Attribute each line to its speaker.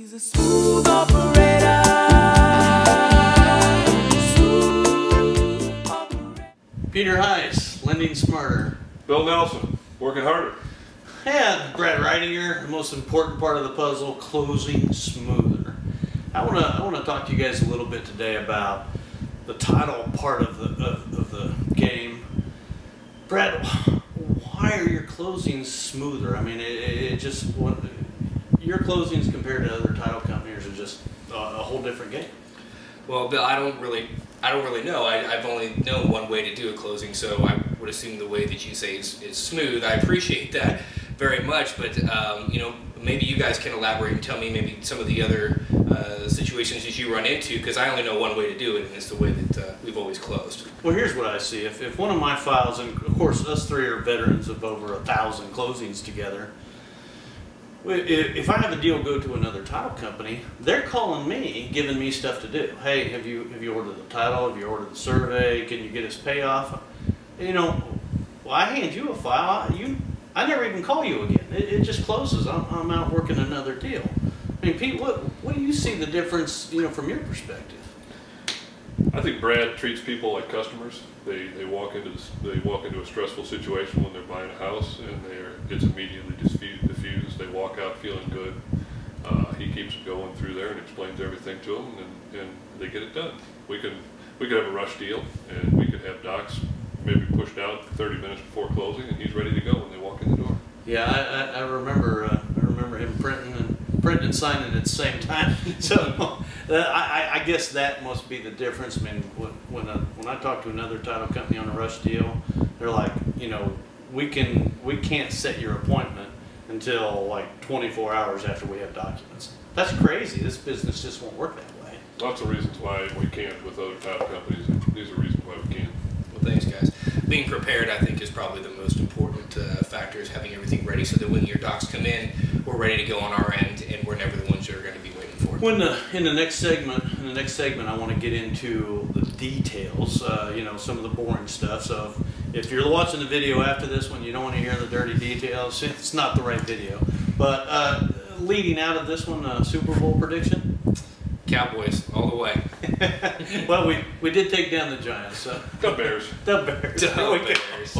Speaker 1: He's a smooth operator. Peter.Heise, lending smarter.
Speaker 2: Bill Nelson, working harder.
Speaker 1: And Brad Reitinger, the most important part of the puzzle, closing smoother. I want to talk to you guys a little bit today about the title part of the game. Brad, why are your closings smoother? I mean, your closings compared to other title companies are just a whole different game.
Speaker 3: Well, Bill, I don't really know. I've only known one way to do a closing, so I would assume the way that you say is smooth. I appreciate that very much, but you know, maybe you guys can elaborate and tell me maybe some of the other situations that you run into, because I only know one way to do it, and it's the way that we've always closed.
Speaker 1: Well, here's what I see. If one of my files, and of course us three are veterans of over 1,000 closings together, if I have a deal go to another title company, they're calling me, giving me stuff to do. Hey, have you ordered the title? Have you ordered the survey? Can you get us payoff? You know, well, I hand you a file. I never even call you again. It just closes. I'm out working another deal. I mean, Pete, what do you see the difference, you know, from your perspective?
Speaker 2: I think Brad treats people like customers. They walk into a stressful situation when they're buying a house, and it's immediately diffused. They walk out feeling good. He keeps them going through there and explains everything to them, and they get it done. We could have a rush deal, and we could have docs maybe pushed out 30 minutes before closing, and he's ready to go when they walk in the door.
Speaker 1: Yeah, I remember him printing and signing at the same time. So I guess that must be the difference. I mean, when I talk to another title company on a rush deal, they're like, you know, we can't set your appointment until like 24 hours after we have documents. That's crazy. This business just won't work that way.
Speaker 2: Lots of reasons why we can't with other title companies. These are reasons why we can't.
Speaker 3: Well, thanks, guys. Being prepared, I think, is probably the most important factor, is having everything ready so that when your docs come in, we're ready to go on our end, and we're never the ones that are going to be waiting for it.
Speaker 1: In the next segment, I want to get into the details. You know, some of the boring stuff. So if you're watching the video after this one, you don't want to hear the dirty details. It's not the right video. But leading out of this one, Super Bowl prediction.
Speaker 3: Cowboys, all the way.
Speaker 1: Well, we did take down the Giants. So.
Speaker 2: The Bears.
Speaker 1: The Bears.
Speaker 3: The Bears.